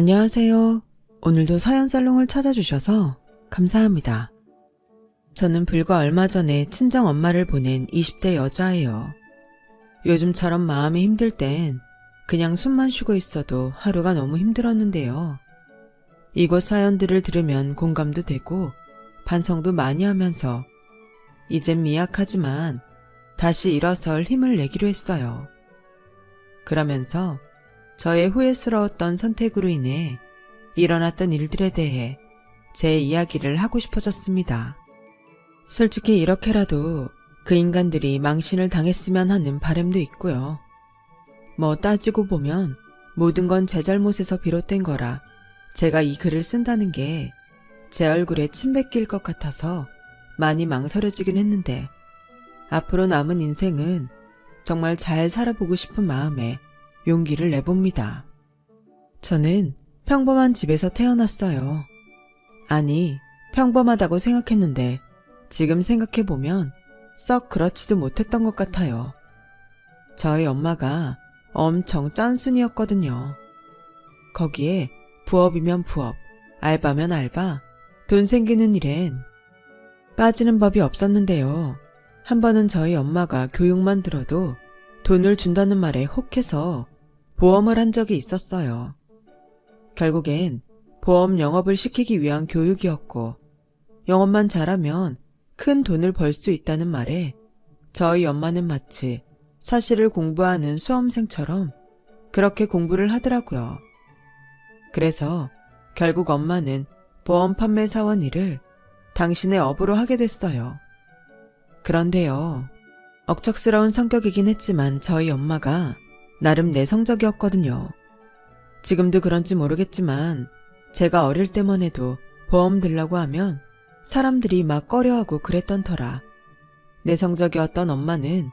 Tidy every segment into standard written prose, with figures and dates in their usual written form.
안녕하세요. 오늘도 사연살롱을 찾아주셔서 감사합니다. 저는 불과 얼마 전에 친정 엄마를 보낸 20대 여자예요. 요즘처럼 마음이 힘들 땐 그냥 숨만 쉬고 있어도 하루가 너무 힘들었는데요. 이곳 사연들을 들으면 공감도 되고 반성도 많이 하면서 이젠 미약하지만 다시 일어설 힘을 내기로 했어요. 그러면서 저의 후회스러웠던 선택으로 인해 일어났던 일들에 대해 제 이야기를 하고 싶어졌습니다. 솔직히 이렇게라도 그 인간들이 망신을 당했으면 하는 바람도 있고요. 뭐 따지고 보면 모든 건 제 잘못에서 비롯된 거라 제가 이 글을 쓴다는 게 제 얼굴에 침 뱉길 것 같아서 많이 망설여지긴 했는데 앞으로 남은 인생은 정말 잘 살아보고 싶은 마음에 용기를 내봅니다. 저는 평범한 집에서 태어났어요. 아니, 평범하다고 생각했는데 지금 생각해보면 썩 그렇지도 못했던 것 같아요. 저희 엄마가 엄청 짠순이었거든요. 거기에 부업이면 부업, 알바면 알바, 돈 생기는 일엔 빠지는 법이 없었는데요. 한 번은 저희 엄마가 교육만 들어도 돈을 준다는 말에 혹해서 보험을 한 적이 있었어요. 결국엔 보험 영업을 시키기 위한 교육이었고 영업만 잘하면 큰 돈을 벌 수 있다는 말에 저희 엄마는 마치 사실을 공부하는 수험생처럼 그렇게 공부를 하더라고요. 그래서 결국 엄마는 보험 판매 사원 일을 당신의 업으로 하게 됐어요. 그런데요. 억척스러운 성격이긴 했지만 저희 엄마가 나름 내성적이었거든요. 지금도 그런지 모르겠지만 제가 어릴 때만 해도 보험 들라고 하면 사람들이 막 꺼려하고 그랬던 터라 내성적이었던 엄마는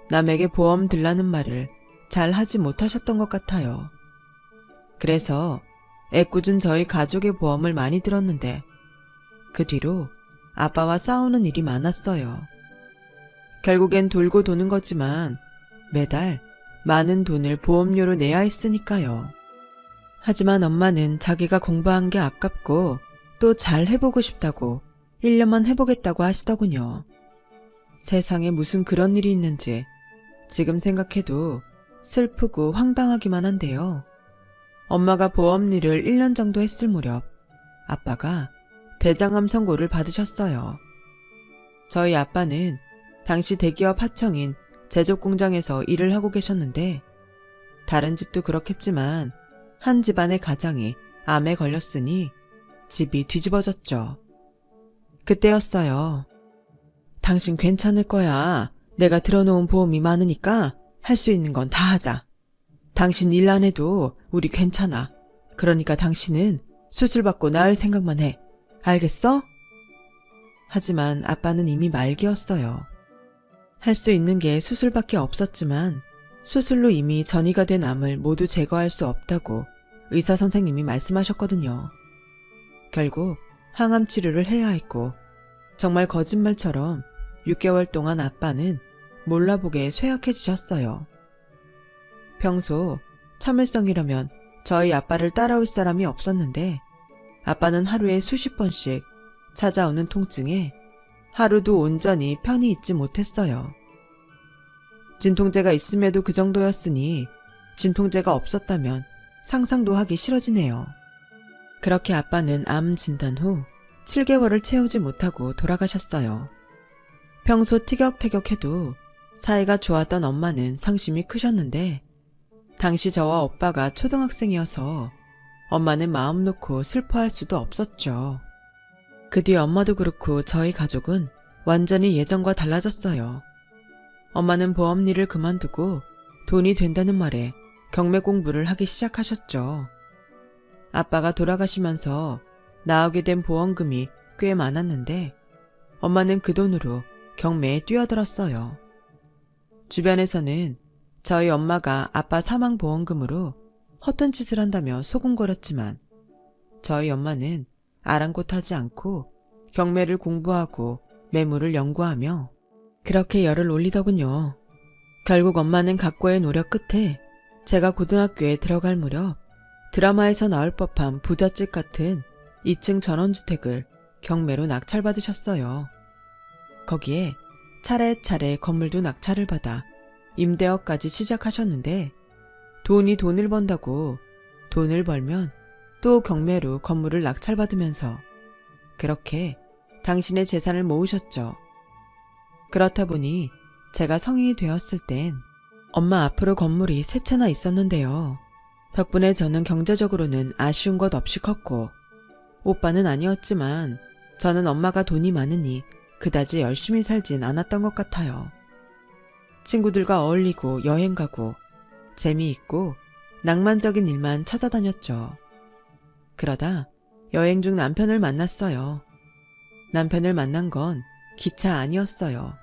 남에게 보험 들라는 말을 잘 하지 못하셨던 것 같아요. 그래서 애꿎은 저희 가족의 보험을 많이 들었는데 그 뒤로 아빠와 싸우는 일이 많았어요. 결국엔 돌고 도는 거지만 매달 많은 돈을 보험료로 내야 했으니까요. 하지만 엄마는 자기가 공부한 게 아깝고 또 잘 해보고 싶다고 1년만 해보겠다고 하시더군요. 세상에 무슨 그런 일이 있는지 지금 생각해도 슬프고 황당하기만 한데요. 엄마가 보험 일을 1년 정도 했을 무렵 아빠가 대장암 선고를 받으셨어요. 저희 아빠는 당시 대기업 하청인 제조 공장에서 일을 하고 계셨는데 다른 집도 그렇겠지만 한 집안의 가장이 암에 걸렸으니 집이 뒤집어졌죠. 그때였어요. 당신 괜찮을 거야. 내가 들어놓은 보험이 많으니까 할 수 있는 건 다 하자. 당신 일 안 해도 우리 괜찮아. 그러니까 당신은 수술 받고 나을 생각만 해. 알겠어? 하지만 아빠는 이미 말기였어요. 할 수 있는 게 수술밖에 없었지만 수술로 이미 전이가 된 암을 모두 제거할 수 없다고 의사 선생님이 말씀하셨거든요. 결국 항암 치료를 해야 했고 정말 거짓말처럼 6개월 동안 아빠는 몰라보게 쇠약해지셨어요. 평소 참을성이라면 저희 아빠를 따라올 사람이 없었는데 아빠는 하루에 수십 번씩 찾아오는 통증에 하루도 온전히 편히 있지 못했어요. 진통제가 있음에도 그 정도였으니 진통제가 없었다면 상상도 하기 싫어지네요. 그렇게 아빠는 암 진단 후 7개월을 채우지 못하고 돌아가셨어요. 평소 티격태격해도 사이가 좋았던 엄마는 상심이 크셨는데 당시 저와 오빠가 초등학생이어서 엄마는 마음 놓고 슬퍼할 수도 없었죠. 그 뒤 엄마도 그렇고 저희 가족은 완전히 예전과 달라졌어요. 엄마는 보험 일을 그만두고 돈이 된다는 말에 경매 공부를 하기 시작하셨죠. 아빠가 돌아가시면서 나오게 된 보험금이 꽤 많았는데 엄마는 그 돈으로 경매에 뛰어들었어요. 주변에서는 저희 엄마가 아빠 사망 보험금으로 허튼 짓을 한다며 소곤거렸지만 저희 엄마는 아랑곳하지 않고 경매를 공부하고 매물을 연구하며 그렇게 열을 올리더군요. 결국 엄마는 각고의 노력 끝에 제가 고등학교에 들어갈 무렵 드라마에서 나올 법한 부잣집 같은 2층 전원주택을 경매로 낙찰받으셨어요. 거기에 차례차례 건물도 낙찰을 받아 임대업까지 시작하셨는데 돈을 번다고 돈을 벌면 또 경매로 건물을 낙찰받으면서 그렇게 당신의 재산을 모으셨죠. 그렇다 보니 제가 성인이 되었을 땐 엄마 앞으로 건물이 3채나 있었는데요. 덕분에 저는 경제적으로는 아쉬운 것 없이 컸고 오빠는 아니었지만 저는 엄마가 돈이 많으니 그다지 열심히 살진 않았던 것 같아요. 친구들과 어울리고 여행 가고 재미있고 낭만적인 일만 찾아다녔죠. 그러다 여행 중 남편을 만났어요. 남편을 만난 건 기차 아니었어요.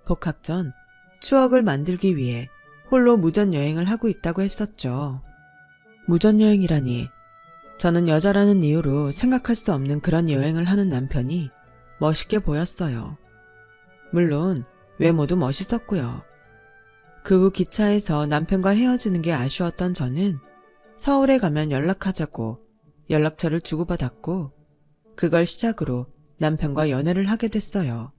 복학 전 추억을 만들기 위해 홀로 무전여행을 하고 있다고 했었죠. 무전여행이라니. 저는 여자라는 이유로 생각할 수 없는 그런 여행을 하는 남편이 멋있게 보였어요. 물론 외모도 멋있었고요. 그 후 기차에서 남편과 헤어지는 게 아쉬웠던 저는 서울에 가면 연락하자고 연락처를 주고받았고 그걸 시작으로 남편과 연애를 하게 됐어요.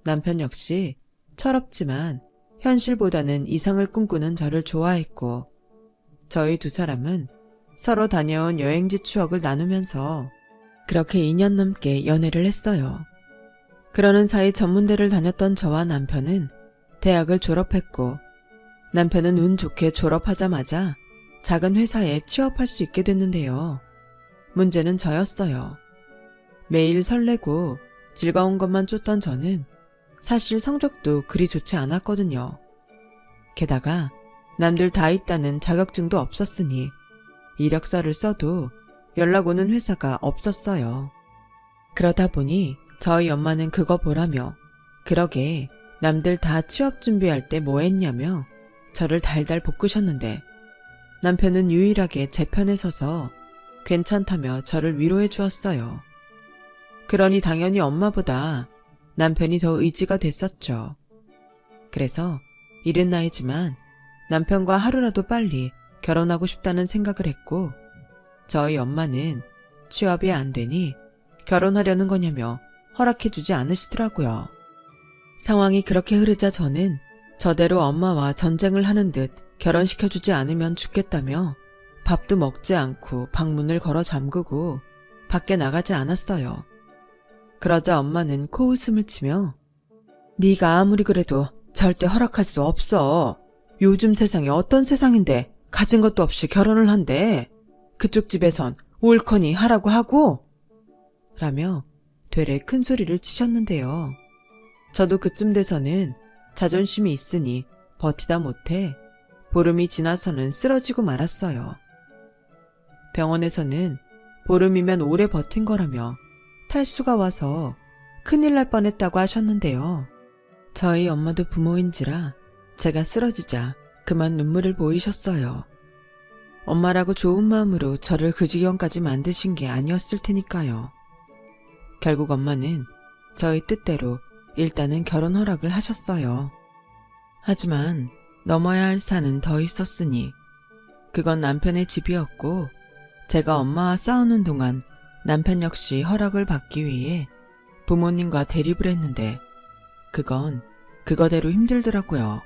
남편 역시 철없지만 현실보다는 이상을 꿈꾸는 저를 좋아했고 저희 두 사람은 서로 다녀온 여행지 추억을 나누면서 그렇게 2년 넘게 연애를 했어요. 그러는 사이 전문대를 다녔던 저와 남편은 대학을 졸업했고 남편은 운 좋게 졸업하자마자 작은 회사에 취업할 수 있게 됐는데요. 문제는 저였어요. 매일 설레고 즐거운 것만 쫓던 저는 사실 성적도 그리 좋지 않았거든요. 게다가 남들 다 있다는 자격증도 없었으니 이력서를 써도 연락 오는 회사가 없었어요. 그러다 보니 저희 엄마는 그거 보라며 그러게 남들 다 취업 준비할 때 뭐 했냐며 저를 달달 볶으셨는데 남편은 유일하게 제 편에 서서 괜찮다며 저를 위로해 주었어요. 그러니 당연히 엄마보다 남편이 더 의지가 됐었죠. 그래서 이른 나이지만 남편과 하루라도 빨리 결혼하고 싶다는 생각을 했고 저희 엄마는 취업이 안 되니 결혼하려는 거냐며 허락해주지 않으시더라고요. 상황이 그렇게 흐르자 저는 저대로 엄마와 전쟁을 하는 듯 결혼시켜주지 않으면 죽겠다며 밥도 먹지 않고 방문을 걸어 잠그고 밖에 나가지 않았어요. 그러자 엄마는 코웃음을 치며 네가 아무리 그래도 절대 허락할 수 없어. 요즘 세상이 어떤 세상인데 가진 것도 없이 결혼을 한대. 그쪽 집에선 옳거니 하라고 하고 라며 되레 큰 소리를 치셨는데요. 저도 그쯤 돼서는 자존심이 있으니 버티다 못해 보름이 지나서는 쓰러지고 말았어요. 병원에서는 보름이면 오래 버틴 거라며 탈수가 와서 큰일 날 뻔했다고 하셨는데요. 저희 엄마도 부모인지라 제가 쓰러지자 그만 눈물을 보이셨어요. 엄마라고 좋은 마음으로 저를 그 지경까지 만드신 게 아니었을 테니까요. 결국 엄마는 저희 뜻대로 일단은 결혼 허락을 하셨어요. 하지만 넘어야 할 산은 더 있었으니 그건 남편의 집이었고 제가 엄마와 싸우는 동안 남편 역시 허락을 받기 위해 부모님과 대립을 했는데 그건 그거대로 힘들더라고요.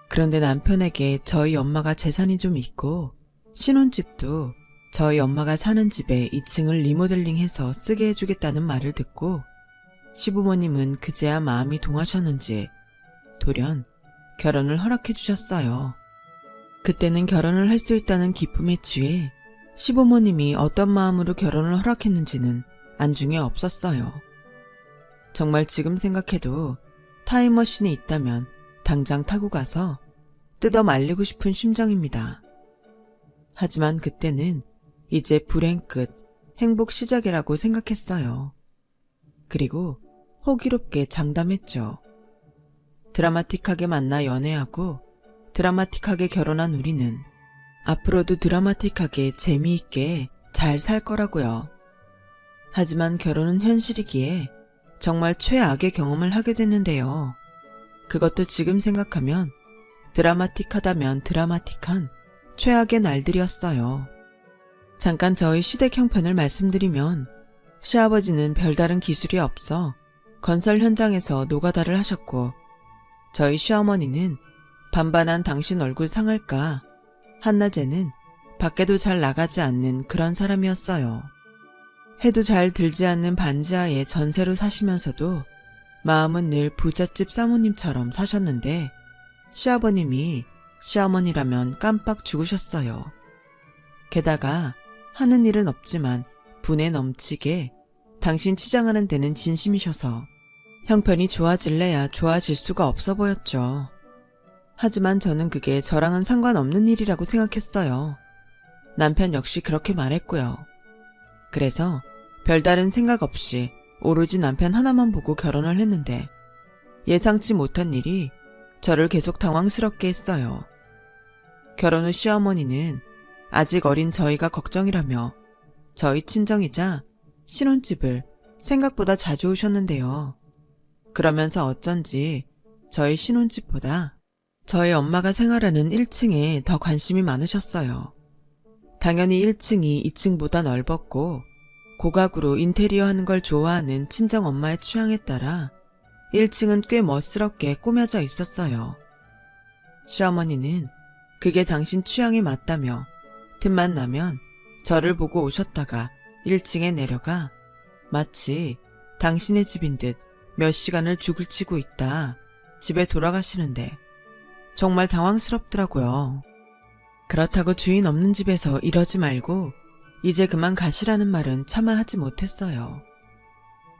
그런데 남편에게 저희 엄마가 재산이 좀 있고 신혼집도 저희 엄마가 사는 집에 2층을 리모델링해서 쓰게 해주겠다는 말을 듣고 시부모님은 그제야 마음이 동하셨는지 돌연 결혼을 허락해 주셨어요. 그때는 결혼을 할 수 있다는 기쁨에 취해 시부모님이 어떤 마음으로 결혼을 허락했는지는 안중에 없었어요. 정말 지금 생각해도 타임머신이 있다면 당장 타고 가서 뜯어 말리고 싶은 심정입니다. 하지만 그때는 이제 불행 끝, 행복 시작이라고 생각했어요. 그리고 호기롭게 장담했죠. 드라마틱하게 만나 연애하고 드라마틱하게 결혼한 우리는 앞으로도 드라마틱하게 재미있게 잘 살 거라고요. 하지만 결혼은 현실이기에 정말 최악의 경험을 하게 됐는데요. 그것도 지금 생각하면 드라마틱하다면 드라마틱한 최악의 날들이었어요. 잠깐 저희 시댁 형편을 말씀드리면 시아버지는 별다른 기술이 없어 건설 현장에서 노가다를 하셨고, 저희 시어머니는 반반한 당신 얼굴 상할까 한낮에는 밖에도 잘 나가지 않는 그런 사람이었어요. 해도 잘 들지 않는 반지하에 전세로 사시면서도 마음은 늘 부잣집 사모님처럼 사셨는데, 시아버님이 시어머니라면 깜빡 죽으셨어요. 게다가 하는 일은 없지만 분에 넘치게 당신 치장하는 데는 진심이셔서 형편이 좋아질래야 좋아질 수가 없어 보였죠. 하지만 저는 그게 저랑은 상관없는 일이라고 생각했어요. 남편 역시 그렇게 말했고요. 그래서 별다른 생각 없이 오로지 남편 하나만 보고 결혼을 했는데, 예상치 못한 일이 저를 계속 당황스럽게 했어요. 결혼 후 시어머니는 아직 어린 저희가 걱정이라며 저희 친정이자 신혼집을 생각보다 자주 오셨는데요. 그러면서 어쩐지 저희 신혼집보다 저희 엄마가 생활하는 1층에 더 관심이 많으셨어요. 당연히 1층이 2층보다 넓었고 고각으로 인테리어 하는 걸 좋아하는 친정 엄마의 취향에 따라 1층은 꽤 멋스럽게 꾸며져 있었어요. 시어머니는 그게 당신 취향에 맞다며 틈만 나면 저를 보고 오셨다가 1층에 내려가 마치 당신의 집인 듯 몇 시간을 죽을 치고 있다 집에 돌아가시는데 정말 당황스럽더라고요. 그렇다고 주인 없는 집에서 이러지 말고 이제 그만 가시라는 말은 차마 하지 못했어요.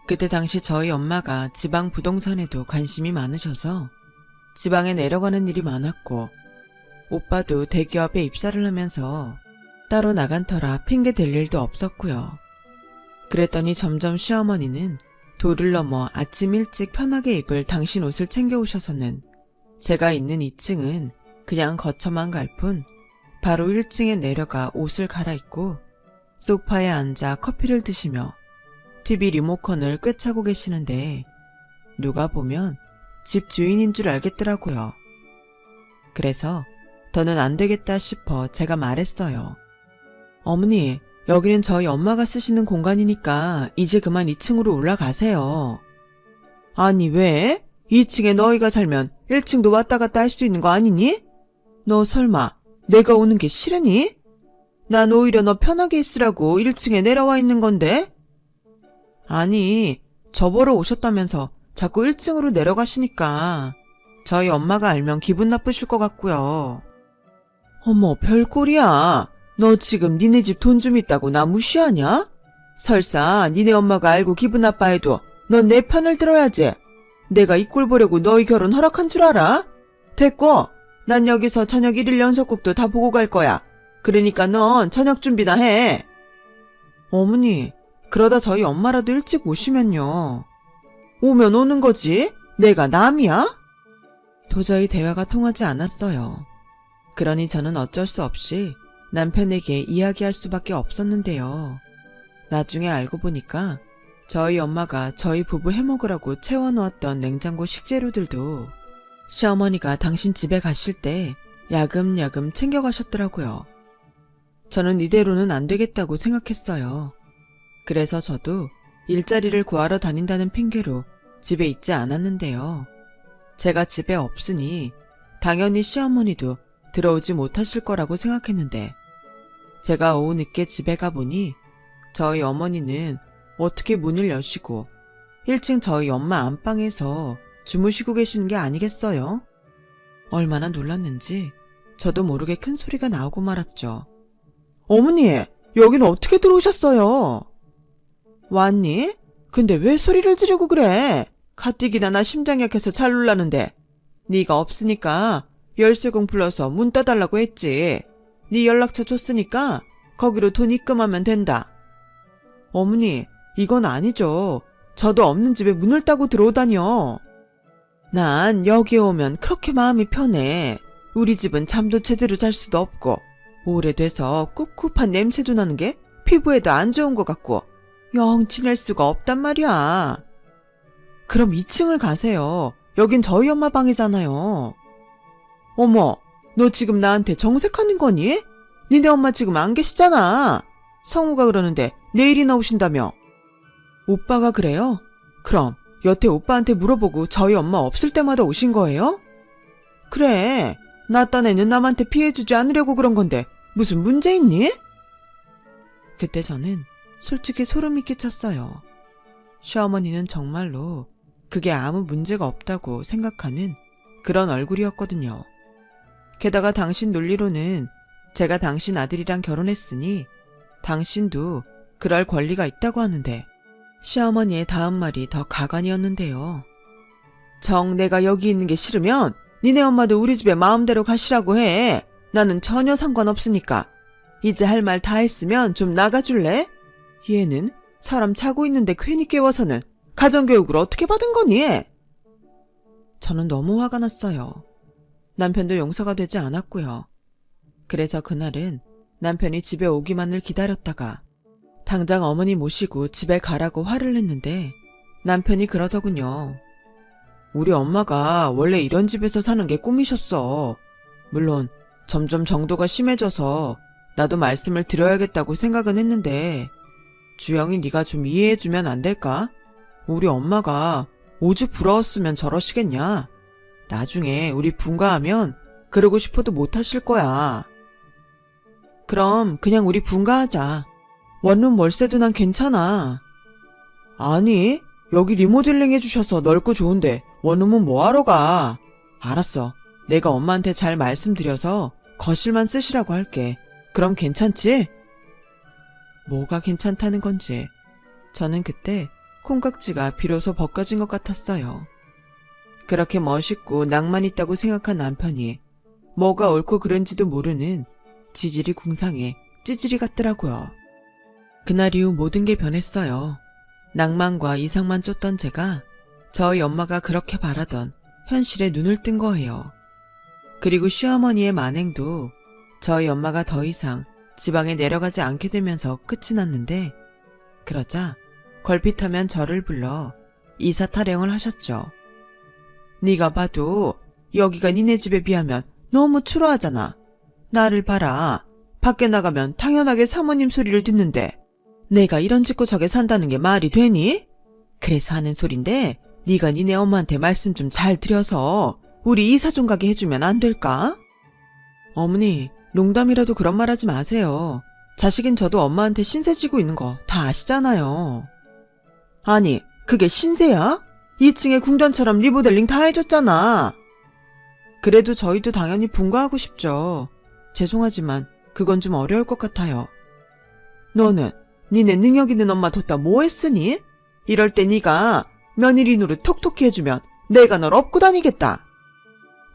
그때 당시 저희 엄마가 지방 부동산에도 관심이 많으셔서 지방에 내려가는 일이 많았고, 오빠도 대기업에 입사를 하면서 따로 나간 터라 핑계 댈 일도 없었고요. 그랬더니 점점 시어머니는 도를 넘어 아침 일찍 편하게 입을 당신 옷을 챙겨오셔서는 제가 있는 2층은 그냥 거쳐만 갈 뿐 바로 1층에 내려가 옷을 갈아입고 소파에 앉아 커피를 드시며 TV 리모컨을 꿰차고 계시는데 누가 보면 집 주인인 줄 알겠더라고요. 그래서 더는 안 되겠다 싶어 제가 말했어요. 어머니, 여기는 저희 엄마가 쓰시는 공간이니까 이제 그만 2층으로 올라가세요. 아니 왜? 2층에 너희가 살면 1층도 왔다 갔다 할 수 있는 거 아니니? 너 설마 내가 오는 게 싫으니? 난 오히려 너 편하게 있으라고 1층에 내려와 있는 건데? 아니, 저 보러 오셨다면서 자꾸 1층으로 내려가시니까 저희 엄마가 알면 기분 나쁘실 것 같고요. 어머, 별꼴이야. 너 지금 니네 집 돈 좀 있다고 나 무시하냐? 설사 니네 엄마가 알고 기분 나빠해도 넌 내 편을 들어야지. 내가 이 꼴 보려고 너희 결혼 허락한 줄 알아? 됐고, 난 여기서 저녁 1일 연속극도 다 보고 갈 거야. 그러니까 넌 저녁 준비나 해. 어머니, 그러다 저희 엄마라도 일찍 오시면요. 오면 오는 거지? 내가 남이야? 도저히 대화가 통하지 않았어요. 그러니 저는 어쩔 수 없이 남편에게 이야기할 수밖에 없었는데요. 나중에 알고 보니까 저희 엄마가 저희 부부 해먹으라고 채워놓았던 냉장고 식재료들도 시어머니가 당신 집에 가실 때 야금야금 챙겨가셨더라고요. 저는 이대로는 안 되겠다고 생각했어요. 그래서 저도 일자리를 구하러 다닌다는 핑계로 집에 있지 않았는데요. 제가 집에 없으니 당연히 시어머니도 들어오지 못하실 거라고 생각했는데, 제가 오후 늦게 집에 가보니 저희 어머니는 어떻게 문을 여시고 1층 저희 엄마 안방에서 주무시고 계시는 게 아니겠어요? 얼마나 놀랐는지 저도 모르게 큰 소리가 나오고 말았죠. 어머니, 여기는 어떻게 들어오셨어요? 왔니? 근데 왜 소리를 지르고 그래? 가뜩이나 나 심장 약해서 잘 놀라는데. 네가 없으니까 열쇠공 불러서 문 따달라고 했지. 네 연락처 줬으니까 거기로 돈 입금하면 된다. 어머니, 이건 아니죠. 저도 없는 집에 문을 따고 들어오다뇨. 난 여기에 오면 그렇게 마음이 편해. 우리 집은 잠도 제대로 잘 수도 없고 오래돼서 꿉꿉한 냄새도 나는 게 피부에도 안 좋은 것 같고 영 지낼 수가 없단 말이야. 그럼 2층을 가세요. 여긴 저희 엄마 방이잖아요. 어머, 너 지금 나한테 정색하는 거니? 니네 엄마 지금 안 계시잖아. 성우가 그러는데 내일이나 오신다며. 오빠가 그래요? 그럼 여태 오빠한테 물어보고 저희 엄마 없을 때마다 오신 거예요? 그래, 나 딴 애는 남한테 피해주지 않으려고 그런 건데 무슨 문제 있니? 그때 저는 솔직히 소름이 끼쳤어요. 시어머니는 정말로 그게 아무 문제가 없다고 생각하는 그런 얼굴이었거든요. 게다가 당신 논리로는 제가 당신 아들이랑 결혼했으니 당신도 그럴 권리가 있다고 하는데, 시어머니의 다음 말이 더 가관이었는데요. 정 내가 여기 있는 게 싫으면 니네 엄마도 우리 집에 마음대로 가시라고 해. 나는 전혀 상관없으니까. 이제 할 말 다 했으면 좀 나가줄래? 얘는 사람 자고 있는데 괜히 깨워서는 가정교육을 어떻게 받은 거니? 저는 너무 화가 났어요. 남편도 용서가 되지 않았고요. 그래서 그날은 남편이 집에 오기만을 기다렸다가 당장 어머니 모시고 집에 가라고 화를 냈는데 남편이 그러더군요. 우리 엄마가 원래 이런 집에서 사는 게 꿈이셨어. 물론 점점 정도가 심해져서 나도 말씀을 드려야겠다고 생각은 했는데 주영이 네가 좀 이해해주면 안 될까? 우리 엄마가 오죽 부러웠으면 저러시겠냐? 나중에 우리 분가하면 그러고 싶어도 못하실 거야. 그럼 그냥 우리 분가하자. 원룸 월세도 난 괜찮아. 아니, 여기 리모델링 해주셔서 넓고 좋은데 원룸은 뭐하러 가? 알았어. 내가 엄마한테 잘 말씀드려서 거실만 쓰시라고 할게. 그럼 괜찮지? 뭐가 괜찮다는 건지 저는 그때 콩깍지가 비로소 벗겨진 것 같았어요. 그렇게 멋있고 낭만 있다고 생각한 남편이 뭐가 옳고 그른지도 모르는 지질이 궁상의 찌질이 같더라고요. 그날 이후 모든 게 변했어요. 낭만과 이상만 쫓던 제가 저희 엄마가 그렇게 바라던 현실에 눈을 뜬 거예요. 그리고 시어머니의 만행도 저희 엄마가 더 이상 지방에 내려가지 않게 되면서 끝이 났는데, 그러자 걸핏하면 저를 불러 이사 타령을 하셨죠. 네가 봐도 여기가 니네 집에 비하면 너무 초라하잖아. 나를 봐라. 밖에 나가면 당연하게 사모님 소리를 듣는데 내가 이런 짓고 저게 산다는 게 말이 되니? 그래서 하는 소린데 네가 니네 엄마한테 말씀 좀 잘 드려서 우리 이사 좀 가게 해주면 안 될까? 어머니, 농담이라도 그런 말 하지 마세요. 자식인 저도 엄마한테 신세 지고 있는 거 다 아시잖아요. 아니, 그게 신세야? 2층에 궁전처럼 리모델링 다 해줬잖아. 그래도 저희도 당연히 분가하고 싶죠. 죄송하지만 그건 좀 어려울 것 같아요. 너는 니네 능력 있는 엄마 뒀다 뭐 했으니? 이럴 때 네가 며느리 노릇 톡톡히 해주면 내가 널 업고 다니겠다.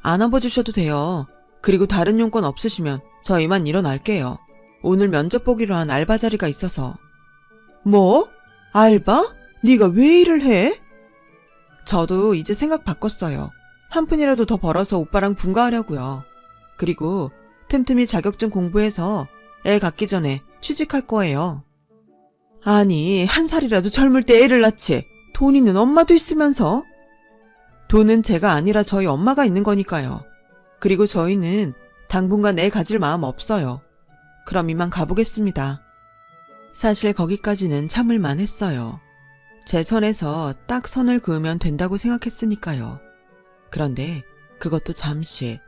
안 업어주셔도 돼요. 그리고 다른 용건 없으시면 저 이만 일어날게요. 오늘 면접 보기로 한 알바 자리가 있어서. 뭐? 알바? 네가 왜 일을 해? 저도 이제 생각 바꿨어요. 한 푼이라도 더 벌어서 오빠랑 분가하려고요. 그리고 틈틈이 자격증 공부해서 애 갖기 전에 취직할 거예요. 아니, 한 살이라도 젊을 때 애를 낳지. 돈 있는 엄마도 있으면서. 돈은 제가 아니라 저희 엄마가 있는 거니까요. 그리고 저희는 당분간 애 가질 마음 없어요. 그럼 이만 가보겠습니다. 사실 거기까지는 참을만 했어요. 제 선에서 딱 선을 그으면 된다고 생각했으니까요. 그런데 그것도 잠시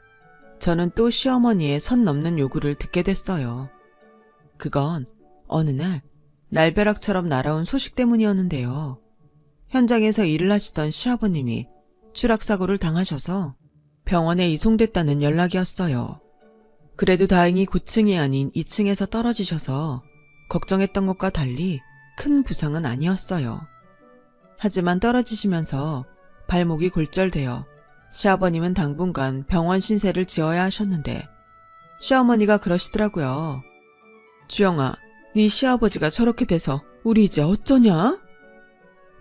저는 또 시어머니의 선 넘는 요구를 듣게 됐어요. 그건 어느 날 날벼락처럼 날아온 소식 때문이었는데요. 현장에서 일을 하시던 시아버님이 추락사고를 당하셔서 병원에 이송됐다는 연락이었어요. 그래도 다행히 9층이 아닌 2층에서 떨어지셔서 걱정했던 것과 달리 큰 부상은 아니었어요. 하지만 떨어지시면서 발목이 골절되어 시아버님은 당분간 병원 신세를 지어야 하셨는데 시어머니가 그러시더라고요. 주영아, 네 시아버지가 저렇게 돼서 우리 이제 어쩌냐?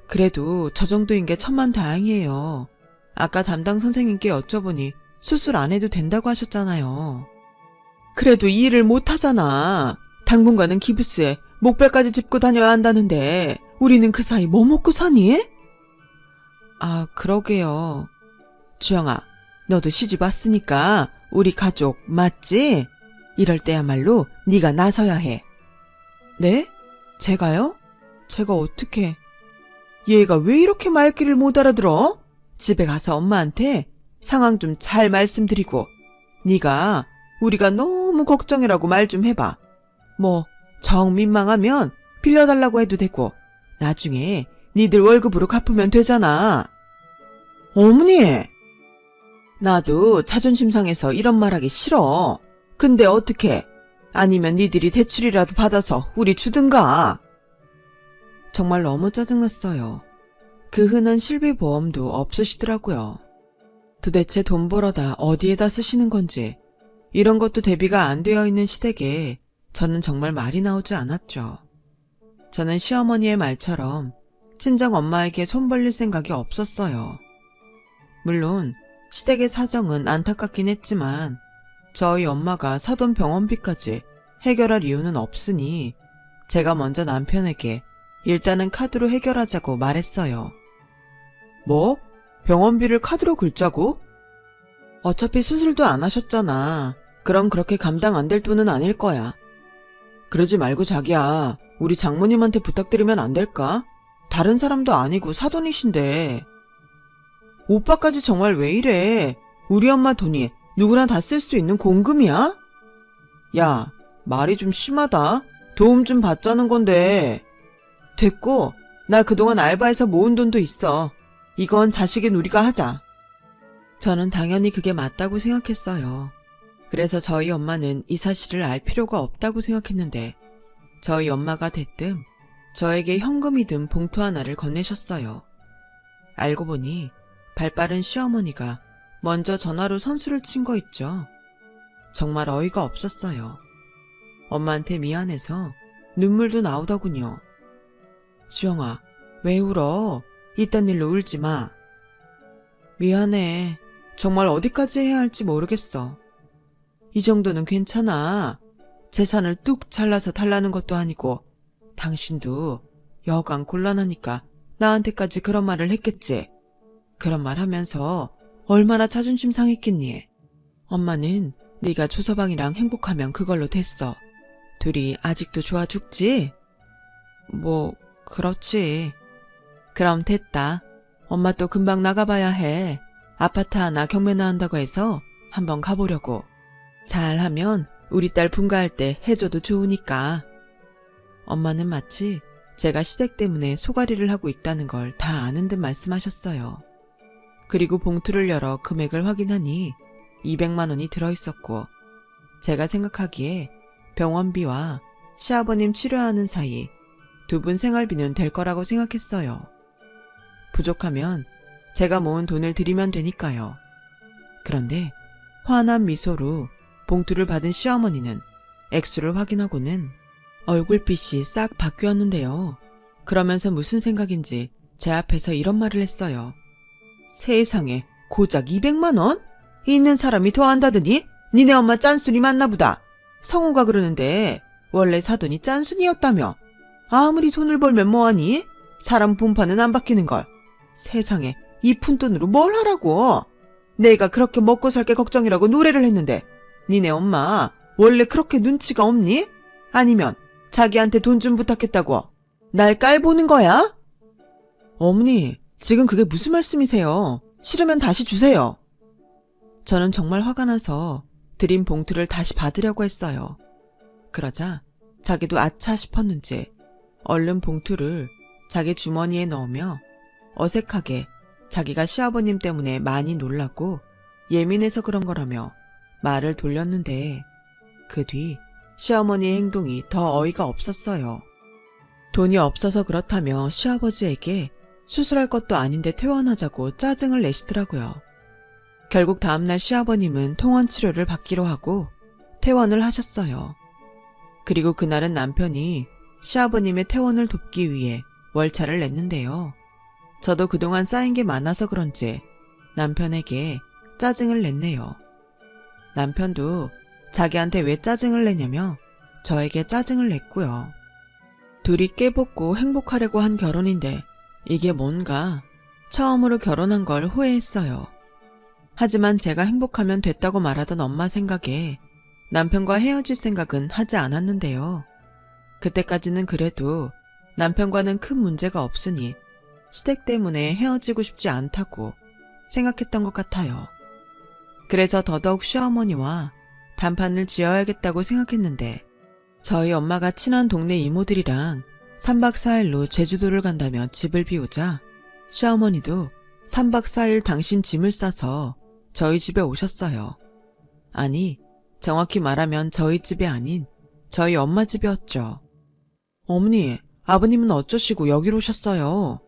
그래도 저 정도인 게 천만다행이에요. 아까 담당 선생님께 여쭤보니 수술 안 해도 된다고 하셨잖아요. 그래도 이 일을 못하잖아. 당분간은 기부스에 목벨까지 짚고 다녀야 한다는데 우리는 그 사이 뭐 먹고 사니? 아, 그러게요. 주영아, 너도 시집 왔으니까 우리 가족 맞지? 이럴 때야말로 네가 나서야 해. 네? 제가요? 제가 어떻게... 얘가 왜 이렇게 말귀를 못 알아들어? 집에 가서 엄마한테 상황 좀 잘 말씀드리고 네가 우리가 너무 걱정이라고 말 좀 해봐. 뭐 정 민망하면 빌려달라고 해도 되고 나중에 니들 월급으로 갚으면 되잖아. 어머니! 나도 자존심 상해서 이런 말하기 싫어. 근데 어떡해? 아니면 니들이 대출이라도 받아서 우리 주든가. 정말 너무 짜증났어요. 그 흔한 실비보험도 없으시더라고요. 도대체 돈 벌어다 어디에다 쓰시는 건지 이런 것도 대비가 안 되어 있는 시댁에 저는 정말 말이 나오지 않았죠. 저는 시어머니의 말처럼 친정 엄마에게 손 벌릴 생각이 없었어요. 물론 시댁의 사정은 안타깝긴 했지만 저희 엄마가 사돈 병원비까지 해결할 이유는 없으니 제가 먼저 남편에게 일단은 카드로 해결하자고 말했어요. 뭐? 병원비를 카드로 긁자고? 어차피 수술도 안 하셨잖아. 그럼 그렇게 감당 안 될 돈은 아닐 거야. 그러지 말고 자기야, 우리 장모님한테 부탁드리면 안 될까? 다른 사람도 아니고 사돈이신데. 오빠까지 정말 왜 이래? 우리 엄마 돈이 누구나 다 쓸 수 있는 공금이야? 야, 말이 좀 심하다. 도움 좀 받자는 건데. 됐고, 나 그동안 알바해서 모은 돈도 있어. 이건 자식인 우리가 하자. 저는 당연히 그게 맞다고 생각했어요. 그래서 저희 엄마는 이 사실을 알 필요가 없다고 생각했는데 저희 엄마가 대뜸 저에게 현금이든 봉투 하나를 건네셨어요. 알고 보니 발빠른 시어머니가 먼저 전화로 선수를 친 거 있죠. 정말 어이가 없었어요. 엄마한테 미안해서 눈물도 나오더군요. 수영아, 왜 울어? 이딴 일로 울지 마. 미안해. 정말 어디까지 해야 할지 모르겠어. 이 정도는 괜찮아. 재산을 뚝 잘라서 달라는 것도 아니고 당신도 여간 곤란하니까 나한테까지 그런 말을 했겠지. 그런 말 하면서 얼마나 자존심 상했겠니. 엄마는 네가 조서방이랑 행복하면 그걸로 됐어. 둘이 아직도 좋아 죽지? 뭐 그렇지. 그럼 됐다. 엄마 또 금방 나가봐야 해. 아파트 하나 경매나 한다고 해서 한번 가보려고. 잘하면 우리 딸 분가할 때 해줘도 좋으니까. 엄마는 마치 제가 시댁 때문에 소가리를 하고 있다는 걸 다 아는 듯 말씀하셨어요. 그리고 봉투를 열어 금액을 확인하니 200만 원이 들어있었고 제가 생각하기에 병원비와 시아버님 치료하는 사이 두 분 생활비는 될 거라고 생각했어요. 부족하면 제가 모은 돈을 드리면 되니까요. 그런데 환한 미소로 봉투를 받은 시어머니는 액수를 확인하고는 얼굴빛이 싹 바뀌었는데요. 그러면서 무슨 생각인지 제 앞에서 이런 말을 했어요. 세상에 고작 200만 원? 있는 사람이 더 한다더니 니네 엄마 짠순이 맞나 보다. 성우가 그러는데 원래 사돈이 짠순이였다며. 아무리 돈을 벌면 뭐하니? 사람 본판은 안 바뀌는걸. 세상에 이 푼돈으로 뭘 하라고. 내가 그렇게 먹고 살게 걱정이라고 노래를 했는데 니네 엄마 원래 그렇게 눈치가 없니? 아니면 자기한테 돈 좀 부탁했다고 날 깔보는 거야? 어머니, 지금 그게 무슨 말씀이세요? 싫으면 다시 주세요. 저는 정말 화가 나서 드린 봉투를 다시 받으려고 했어요. 그러자 자기도 아차 싶었는지 얼른 봉투를 자기 주머니에 넣으며 어색하게 자기가 시아버님 때문에 많이 놀랐고 예민해서 그런 거라며 말을 돌렸는데 그 뒤 시어머니의 행동이 더 어이가 없었어요. 돈이 없어서 그렇다며 시아버지에게 수술할 것도 아닌데 퇴원하자고 짜증을 내시더라고요. 결국 다음날 시아버님은 통원 치료를 받기로 하고 퇴원을 하셨어요. 그리고 그날은 남편이 시아버님의 퇴원을 돕기 위해 월차를 냈는데요. 저도 그동안 쌓인 게 많아서 그런지 남편에게 짜증을 냈네요. 남편도 자기한테 왜 짜증을 내냐며 저에게 짜증을 냈고요. 둘이 깨벗고 행복하려고 한 결혼인데 이게 뭔가 처음으로 결혼한 걸 후회했어요. 하지만 제가 행복하면 됐다고 말하던 엄마 생각에 남편과 헤어질 생각은 하지 않았는데요. 그때까지는 그래도 남편과는 큰 문제가 없으니 시댁 때문에 헤어지고 싶지 않다고 생각했던 것 같아요. 그래서 더더욱 시어머니와 단판을 지어야겠다고 생각했는데 저희 엄마가 친한 동네 이모들이랑 3박 4일로 제주도를 간다며 집을 비우자 시어머니도 3박 4일 당신 짐을 싸서 저희 집에 오셨어요. 아니, 정확히 말하면 저희 집이 아닌 저희 엄마 집이었죠. 어머니, 아버님은 어쩌시고 여기로 오셨어요?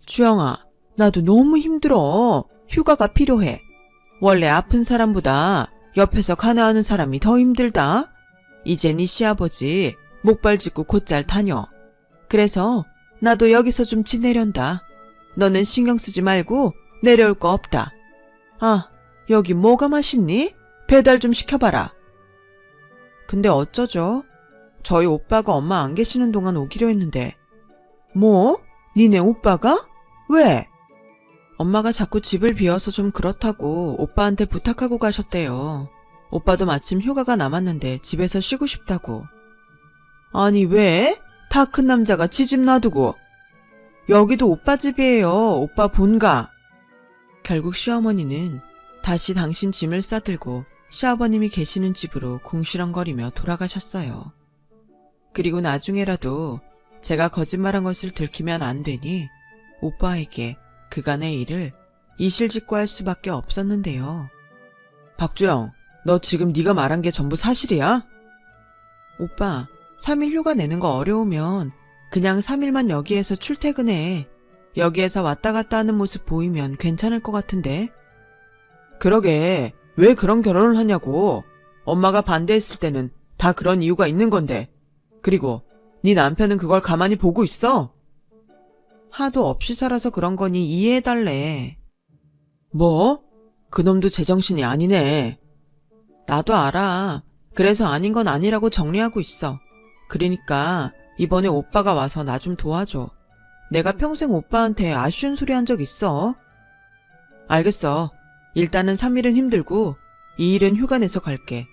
주영아, 나도 너무 힘들어. 휴가가 필요해. 원래 아픈 사람보다 옆에서 간호하는 사람이 더 힘들다. 이제 네 시아버지 목발 짚고 곧잘 다녀. 그래서 나도 여기서 좀 지내련다. 너는 신경 쓰지 말고 내려올 거 없다. 아, 여기 뭐가 맛있니? 배달 좀 시켜봐라. 근데 어쩌죠? 저희 오빠가 엄마 안 계시는 동안 오기로 했는데. 뭐? 니네 오빠가? 왜? 엄마가 자꾸 집을 비워서 좀 그렇다고 오빠한테 부탁하고 가셨대요. 오빠도 마침 휴가가 남았는데 집에서 쉬고 싶다고. 아니 왜? 다 큰 남자가 지 집 놔두고. 여기도 오빠 집이에요. 오빠 본가. 결국 시어머니는 다시 당신 짐을 싸들고 시아버님이 계시는 집으로 궁시렁거리며 돌아가셨어요. 그리고 나중에라도 제가 거짓말한 것을 들키면 안 되니 오빠에게 그간의 일을 이실직고할 수밖에 없었는데요. 박주영, 너 지금 네가 말한 게 전부 사실이야? 오빠, 3일 휴가 내는 거 어려우면 그냥 3일만 여기에서 출퇴근해. 여기에서 왔다 갔다 하는 모습 보이면 괜찮을 것 같은데. 그러게, 왜 그런 결혼을 하냐고. 엄마가 반대했을 때는 다 그런 이유가 있는 건데. 그리고 네 남편은 그걸 가만히 보고 있어? 하도 없이 살아서 그런 거니 이해해달래. 뭐? 그놈도 제정신이 아니네. 나도 알아. 그래서 아닌 건 아니라고 정리하고 있어. 그러니까 이번에 오빠가 와서 나 좀 도와줘. 내가 평생 오빠한테 아쉬운 소리 한 적 있어. 알겠어. 일단은 3일은 힘들고 2일은 휴가 내서 갈게.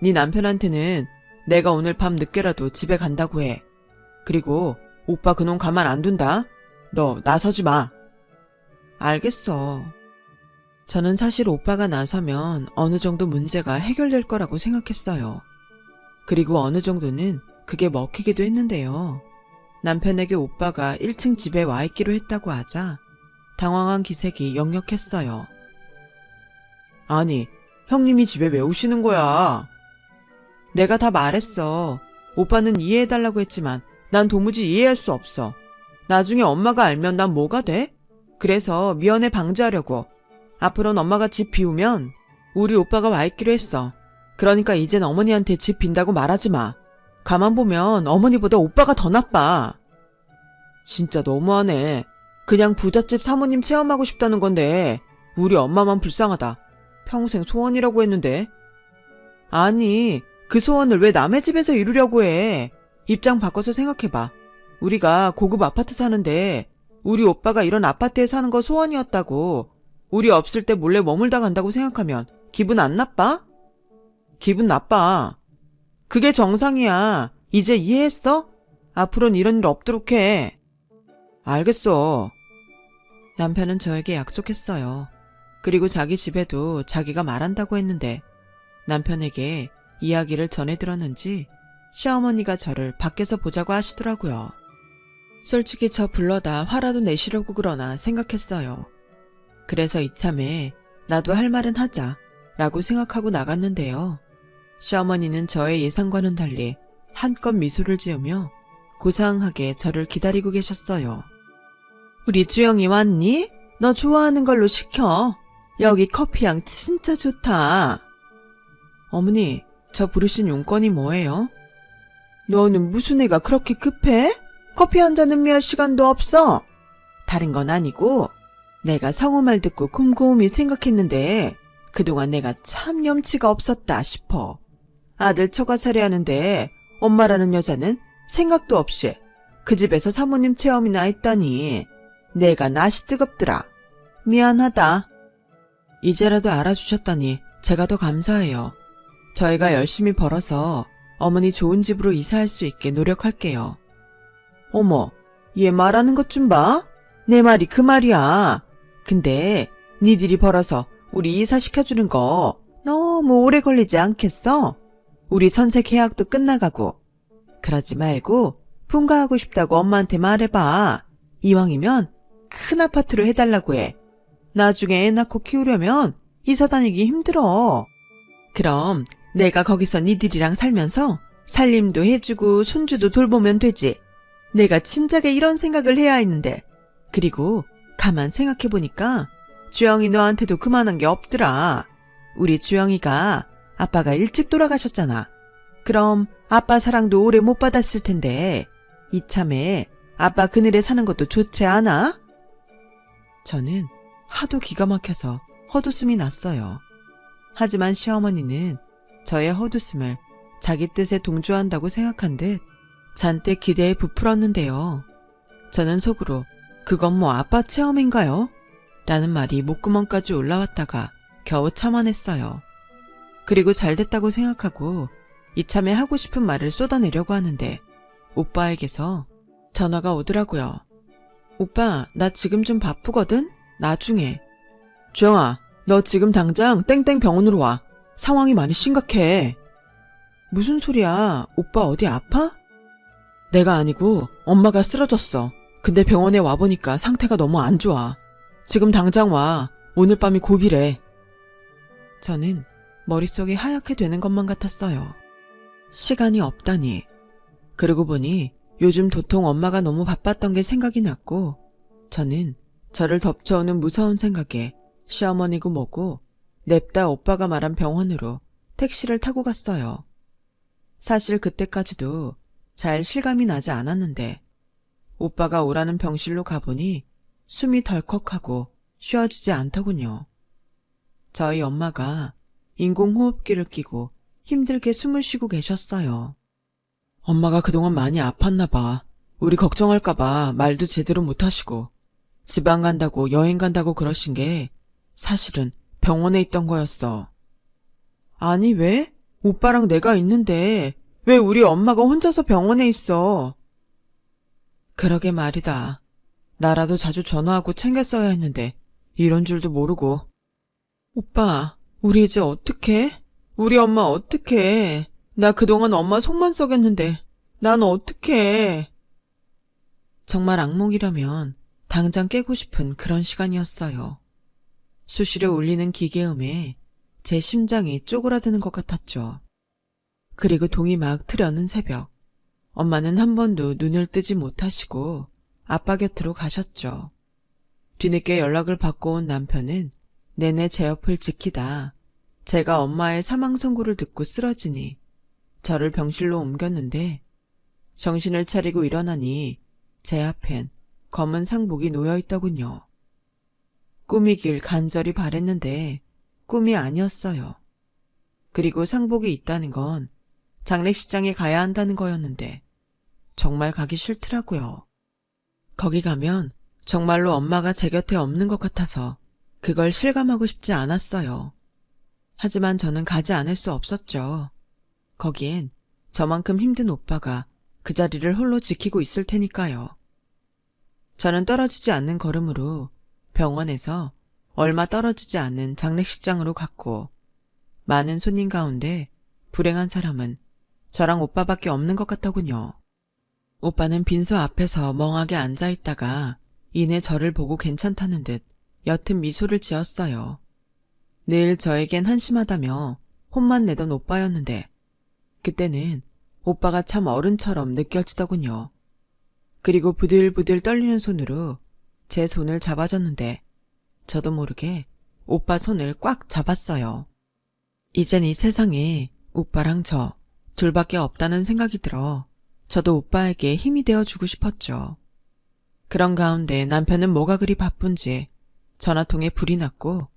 네 남편한테는 내가 오늘 밤 늦게라도 집에 간다고 해. 그리고 오빠 그놈 가만 안 둔다. 너 나서지 마. 알겠어. 저는 사실 오빠가 나서면 어느 정도 문제가 해결될 거라고 생각했어요. 그리고 어느 정도는 그게 먹히기도 했는데요. 남편에게 오빠가 1층 집에 와 있기로 했다고 하자 당황한 기색이 역력했어요. 아니, 형님이 집에 왜 오시는 거야? 내가 다 말했어. 오빠는 이해해달라고 했지만 난 도무지 이해할 수 없어. 나중에 엄마가 알면 난 뭐가 돼? 그래서 미연에 방지하려고. 앞으로는 엄마가 집 비우면 우리 오빠가 와 있기로 했어. 그러니까 이젠 어머니한테 집 빈다고 말하지 마. 가만 보면 어머니보다 오빠가 더 나빠. 진짜 너무하네. 그냥 부잣집 사모님 체험하고 싶다는 건데 우리 엄마만 불쌍하다. 평생 소원이라고 했는데. 아니, 그 소원을 왜 남의 집에서 이루려고 해. 입장 바꿔서 생각해봐. 우리가 고급 아파트 사는데 우리 오빠가 이런 아파트에 사는 거 소원이었다고. 우리 없을 때 몰래 머물다 간다고 생각하면 기분 안 나빠? 기분 나빠. 그게 정상이야. 이제 이해했어? 앞으로는 이런 일 없도록 해. 알겠어. 남편은 저에게 약속했어요. 그리고 자기 집에도 자기가 말한다고 했는데 남편에게 이야기를 전해 들었는지 시어머니가 저를 밖에서 보자고 하시더라고요. 솔직히 저 불러다 화라도 내시려고 그러나 생각했어요. 그래서 이참에 나도 할 말은 하자 라고 생각하고 나갔는데요. 시어머니는 저의 예상과는 달리 한껏 미소를 지으며 고상하게 저를 기다리고 계셨어요. 우리 주영이 왔니? 너 좋아하는 걸로 시켜. 여기 커피향 진짜 좋다. 어머니, 저 부르신 용건이 뭐예요? 너는 무슨 애가 그렇게 급해? 커피 한 잔 음미할 시간도 없어. 다른 건 아니고 내가 성우 말 듣고 곰곰이 생각했는데 그동안 내가 참 염치가 없었다 싶어. 아들 처가살이 하는데 엄마라는 여자는 생각도 없이 그 집에서 사모님 체험이나 했다니 내가 낯이 뜨겁더라. 미안하다. 이제라도 알아주셨다니 제가 더 감사해요. 저희가 열심히 벌어서 어머니 좋은 집으로 이사할 수 있게 노력할게요. 어머, 얘 말하는 것 좀 봐. 내 말이 그 말이야. 근데 니들이 벌어서 우리 이사시켜주는 거 너무 오래 걸리지 않겠어? 우리 전세 계약도 끝나가고. 그러지 말고 분가하고 싶다고 엄마한테 말해봐. 이왕이면 큰 아파트로 해달라고 해. 나중에 애 낳고 키우려면 이사 다니기 힘들어. 그럼 내가 거기서 니들이랑 살면서 살림도 해주고 손주도 돌보면 되지. 내가 진작에 이런 생각을 해야 했는데. 그리고 가만 생각해보니까 주영이 너한테도 그만한 게 없더라. 우리 주영이가 아빠가 일찍 돌아가셨잖아. 그럼 아빠 사랑도 오래 못 받았을 텐데 이참에 아빠 그늘에 사는 것도 좋지 않아? 저는 하도 기가 막혀서 헛웃음이 났어요. 하지만 시어머니는 저의 헛웃음을 자기 뜻에 동조한다고 생각한 듯 잔뜩 기대에 부풀었는데요. 저는 속으로 그건 뭐 아빠 체험인가요? 라는 말이 목구멍까지 올라왔다가 겨우 참아냈어요. 그리고 잘됐다고 생각하고 이참에 하고 싶은 말을 쏟아내려고 하는데 오빠에게서 전화가 오더라고요. 오빠, 나 지금 좀 바쁘거든? 나중에. 주영아, 너 지금 당장 땡땡 병원으로 와. 상황이 많이 심각해. 무슨 소리야? 오빠 어디 아파? 내가 아니고 엄마가 쓰러졌어. 근데 병원에 와보니까 상태가 너무 안 좋아. 지금 당장 와. 오늘 밤이 고비래. 저는 머릿속이 하얗게 되는 것만 같았어요. 시간이 없다니. 그러고 보니 요즘 도통 엄마가 너무 바빴던 게 생각이 났고 저는 저를 덮쳐오는 무서운 생각에 시어머니고 뭐고 냅다 오빠가 말한 병원으로 택시를 타고 갔어요. 사실 그때까지도 잘 실감이 나지 않았는데 오빠가 오라는 병실로 가보니 숨이 덜컥하고 쉬어지지 않더군요. 저희 엄마가 인공호흡기를 끼고 힘들게 숨을 쉬고 계셨어요. 엄마가 그동안 많이 아팠나 봐. 우리 걱정할까 봐 말도 제대로 못하시고 지방 간다고 여행 간다고 그러신 게 사실은 병원에 있던 거였어. 아니 왜? 오빠랑 내가 있는데 왜 우리 엄마가 혼자서 병원에 있어? 그러게 말이다. 나라도 자주 전화하고 챙겼어야 했는데 이런 줄도 모르고. 오빠, 우리 이제 어떡해? 우리 엄마 어떡해? 나 그동안 엄마 속만 썩였는데 난 어떡해? 정말 악몽이라면 당장 깨고 싶은 그런 시간이었어요. 수시로 울리는 기계음에 제 심장이 쪼그라드는 것 같았죠. 그리고 동이 막 트려는 새벽, 엄마는 한 번도 눈을 뜨지 못하시고 아빠 곁으로 가셨죠. 뒤늦게 연락을 받고 온 남편은 내내 제 옆을 지키다 제가 엄마의 사망 선고를 듣고 쓰러지니 저를 병실로 옮겼는데 정신을 차리고 일어나니 제 앞엔 검은 상복이 놓여 있더군요. 꿈이길 간절히 바랬는데 꿈이 아니었어요. 그리고 상복이 있다는 건 장례식장에 가야 한다는 거였는데 정말 가기 싫더라고요. 거기 가면 정말로 엄마가 제 곁에 없는 것 같아서 그걸 실감하고 싶지 않았어요. 하지만 저는 가지 않을 수 없었죠. 거기엔 저만큼 힘든 오빠가 그 자리를 홀로 지키고 있을 테니까요. 저는 떨어지지 않는 걸음으로 병원에서 얼마 떨어지지 않은 장례식장으로 갔고 많은 손님 가운데 불행한 사람은 저랑 오빠밖에 없는 것 같더군요. 오빠는 빈소 앞에서 멍하게 앉아있다가 이내 저를 보고 괜찮다는 듯 옅은 미소를 지었어요. 늘 저에겐 한심하다며 혼만 내던 오빠였는데 그때는 오빠가 참 어른처럼 느껴지더군요. 그리고 부들부들 떨리는 손으로 제 손을 잡아줬는데 저도 모르게 오빠 손을 꽉 잡았어요. 이젠 이 세상에 오빠랑 저 둘밖에 없다는 생각이 들어 저도 오빠에게 힘이 되어주고 싶었죠. 그런 가운데 남편은 뭐가 그리 바쁜지 전화통에 불이 났고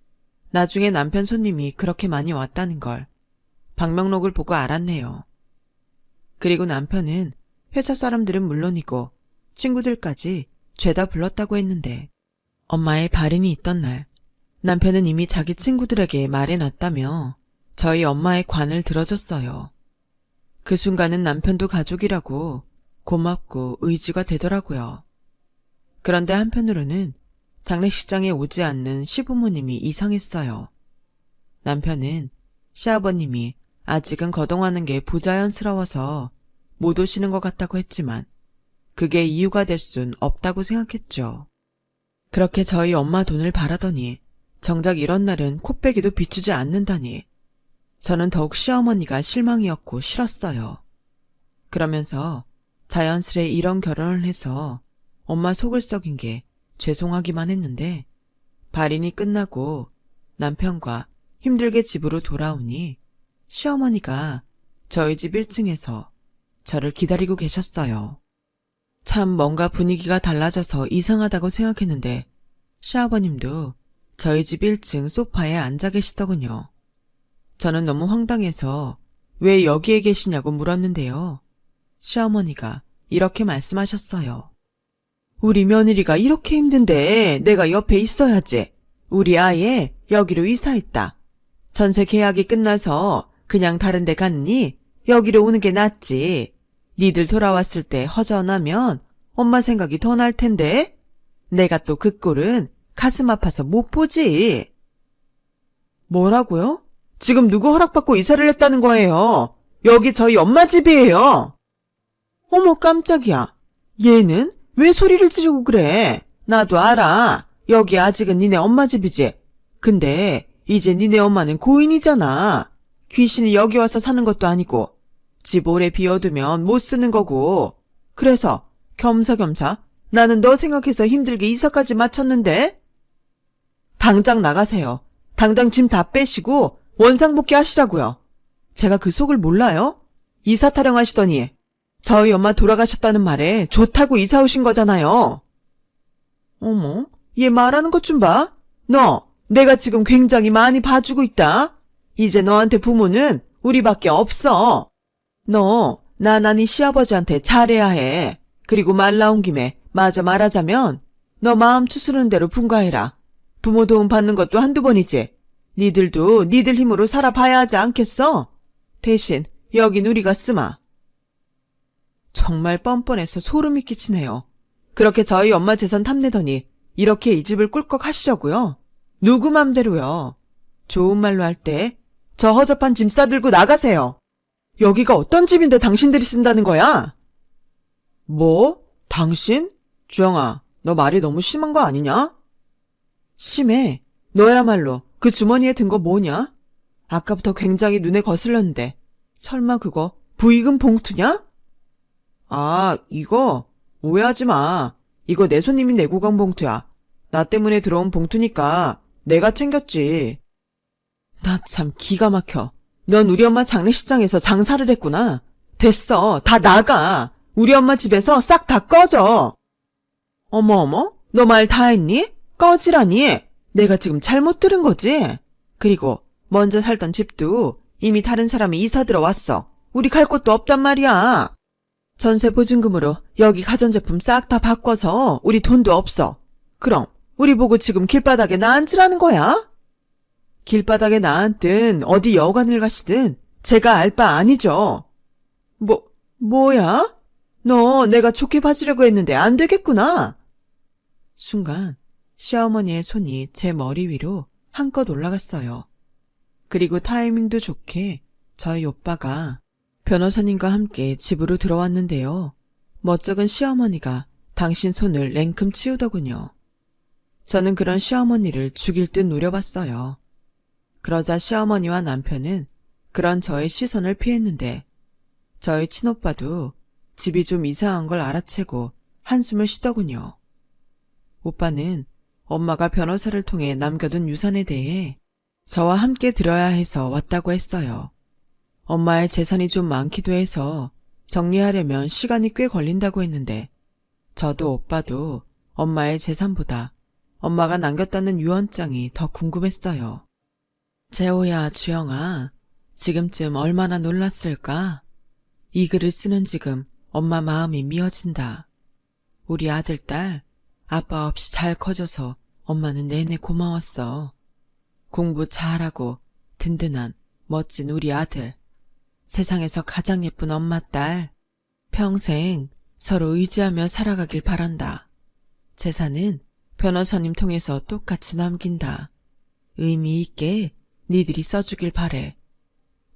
나중에 남편 손님이 그렇게 많이 왔다는 걸 방명록을 보고 알았네요. 그리고 남편은 회사 사람들은 물론이고 친구들까지 죄다 불렀다고 했는데 엄마의 발인이 있던 날 남편은 이미 자기 친구들에게 말해놨다며 저희 엄마의 관을 들어줬어요. 그 순간은 남편도 가족이라고 고맙고 의지가 되더라고요. 그런데 한편으로는 장례식장에 오지 않는 시부모님이 이상했어요. 남편은 시아버님이 아직은 거동하는 게 부자연스러워서 못 오시는 것 같다고 했지만 그게 이유가 될 순 없다고 생각했죠. 그렇게 저희 엄마 돈을 바라더니 정작 이런 날은 코빼기도 비추지 않는다니 저는 더욱 시어머니가 실망이었고 싫었어요. 그러면서 자연스레 이런 결혼을 해서 엄마 속을 썩인 게 죄송하기만 했는데 발인이 끝나고 남편과 힘들게 집으로 돌아오니 시어머니가 저희 집 1층에서 저를 기다리고 계셨어요. 참 뭔가 분위기가 달라져서 이상하다고 생각했는데 시아버님도 저희 집 1층 소파에 앉아 계시더군요. 저는 너무 황당해서 왜 여기에 계시냐고 물었는데요. 시어머니가 이렇게 말씀하셨어요. 우리 며느리가 이렇게 힘든데 내가 옆에 있어야지. 우리 아예 여기로 이사했다. 전세 계약이 끝나서 그냥 다른 데 갔니? 여기로 오는 게 낫지. 니들 돌아왔을 때 허전하면 엄마 생각이 더 날 텐데. 내가 또 그 꼴은 가슴 아파서 못 보지. 뭐라고요? 지금 누구 허락받고 이사를 했다는 거예요? 여기 저희 엄마 집이에요. 어머 깜짝이야. 얘는 왜 소리를 지르고 그래? 나도 알아. 여기 아직은 니네 엄마 집이지. 근데 이제 니네 엄마는 고인이잖아. 귀신이 여기 와서 사는 것도 아니고 집 오래 비워두면 못 쓰는 거고. 그래서 겸사겸사 나는 너 생각해서 힘들게 이사까지 마쳤는데? 당장 나가세요. 당장 짐 다 빼시고 원상복귀 하시라고요. 제가 그 속을 몰라요? 이사 타령하시더니 저희 엄마 돌아가셨다는 말에 좋다고 이사 오신 거잖아요. 어머, 얘 말하는 것 좀 봐. 너, 내가 지금 굉장히 많이 봐주고 있다. 이제 너한테 부모는 우리밖에 없어. 너, 나나니 시아버지한테 잘해야 해. 그리고 말 나온 김에 마저 말하자면 너 마음 추스르는 대로 분가해라. 부모 도움 받는 것도 한두 번이지. 니들도 니들 힘으로 살아봐야 하지 않겠어? 대신 여긴 우리가 쓰마. 정말 뻔뻔해서 소름이 끼치네요. 그렇게 저희 엄마 재산 탐내더니 이렇게 이 집을 꿀꺽 하시려고요? 누구 맘대로요. 좋은 말로 할 때 저 허접한 짐 싸들고 나가세요. 여기가 어떤 집인데 당신들이 쓴다는 거야? 뭐? 당신? 주영아, 너 말이 너무 심한 거 아니냐? 심해. 너야말로 그 주머니에 든 거 뭐냐? 아까부터 굉장히 눈에 거슬렸는데 설마 그거 부의금 봉투냐? 아, 이거 오해하지 마. 이거 내 손님이 내고 간 봉투야. 나 때문에 들어온 봉투니까 내가 챙겼지. 나 참 기가 막혀. 넌 우리 엄마 장례식장에서 장사를 했구나. 됐어. 다 나가. 우리 엄마 집에서 싹 다 꺼져. 어머, 너 말 다 했니? 꺼지라니. 내가 지금 잘못 들은 거지? 그리고 먼저 살던 집도 이미 다른 사람이 이사 들어왔어. 우리 갈 곳도 없단 말이야. 전세 보증금으로 여기 가전제품 싹 다 바꿔서 우리 돈도 없어. 그럼 우리 보고 지금 길바닥에 나앉으라는 거야? 길바닥에 나앉든 어디 여관을 가시든 제가 알 바 아니죠. 뭐야? 너 내가 좋게 봐주려고 했는데 안 되겠구나. 순간 시어머니의 손이 제 머리 위로 한껏 올라갔어요. 그리고 타이밍도 좋게 저희 오빠가 변호사님과 함께 집으로 들어왔는데요. 멋쩍은 시어머니가 당신 손을 냉큼 치우더군요. 저는 그런 시어머니를 죽일 듯 노려봤어요. 그러자 시어머니와 남편은 그런 저의 시선을 피했는데 저희 친오빠도 집이 좀 이상한 걸 알아채고 한숨을 쉬더군요. 오빠는 엄마가 변호사를 통해 남겨둔 유산에 대해 저와 함께 들어야 해서 왔다고 했어요. 엄마의 재산이 좀 많기도 해서 정리하려면 시간이 꽤 걸린다고 했는데 저도 오빠도 엄마의 재산보다 엄마가 남겼다는 유언장이 더 궁금했어요. 재호야, 주영아, 지금쯤 얼마나 놀랐을까? 이 글을 쓰는 지금 엄마 마음이 미어진다. 우리 아들, 딸, 아빠 없이 잘 커져서 엄마는 내내 고마웠어. 공부 잘하고 든든한 멋진 우리 아들. 세상에서 가장 예쁜 엄마 딸. 평생 서로 의지하며 살아가길 바란다. 재산은 변호사님 통해서 똑같이 남긴다. 의미 있게 니들이 써주길 바래.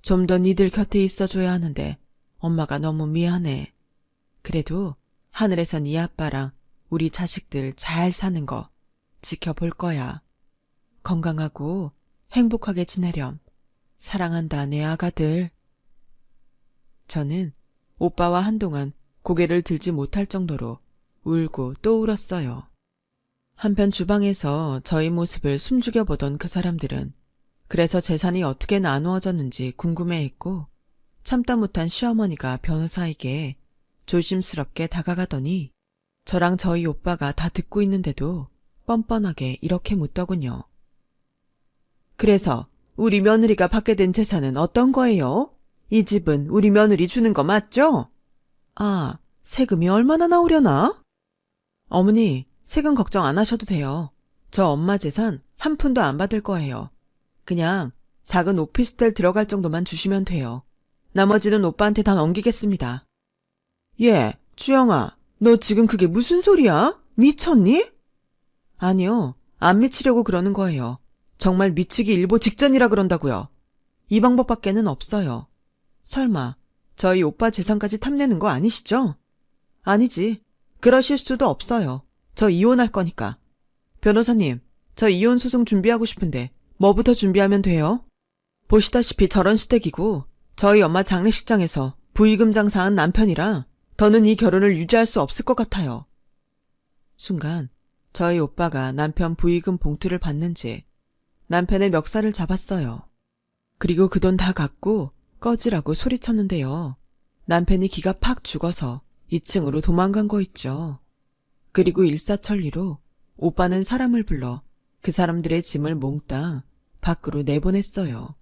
좀 더 니들 곁에 있어줘야 하는데 엄마가 너무 미안해. 그래도 하늘에서 네 아빠랑 우리 자식들 잘 사는 거 지켜볼 거야. 건강하고 행복하게 지내렴. 사랑한다, 내 아가들. 저는 오빠와 한동안 고개를 들지 못할 정도로 울고 또 울었어요. 한편 주방에서 저희 모습을 숨죽여 보던 그 사람들은 그래서 재산이 어떻게 나누어졌는지 궁금해했고 참다 못한 시어머니가 변호사에게 조심스럽게 다가가더니 저랑 저희 오빠가 다 듣고 있는데도 뻔뻔하게 이렇게 묻더군요. 그래서 우리 며느리가 받게 된 재산은 어떤 거예요? 이 집은 우리 며느리 주는 거 맞죠? 아, 세금이 얼마나 나오려나? 어머니, 세금 걱정 안 하셔도 돼요. 저 엄마 재산 한 푼도 안 받을 거예요. 그냥 작은 오피스텔 들어갈 정도만 주시면 돼요. 나머지는 오빠한테 다 넘기겠습니다. 예, 주영아, 너 지금 그게 무슨 소리야? 미쳤니? 아니요, 안 미치려고 그러는 거예요. 정말 미치기 일보 직전이라 그런다고요. 이 방법밖에는 없어요. 설마 저희 오빠 재산까지 탐내는 거 아니시죠? 아니지. 그러실 수도 없어요. 저 이혼할 거니까. 변호사님, 저 이혼 소송 준비하고 싶은데 뭐부터 준비하면 돼요? 보시다시피 저런 시댁이고 저희 엄마 장례식장에서 부의금 장사한 남편이라 더는 이 결혼을 유지할 수 없을 것 같아요. 순간 저희 오빠가 남편 부의금 봉투를 받는지 남편의 멱살을 잡았어요. 그리고 그 돈 다 갖고 꺼지라고 소리쳤는데요. 남편이 기가 팍 죽어서 2층으로 도망간 거 있죠. 그리고 일사천리로 오빠는 사람을 불러 그 사람들의 짐을 몽땅 밖으로 내보냈어요.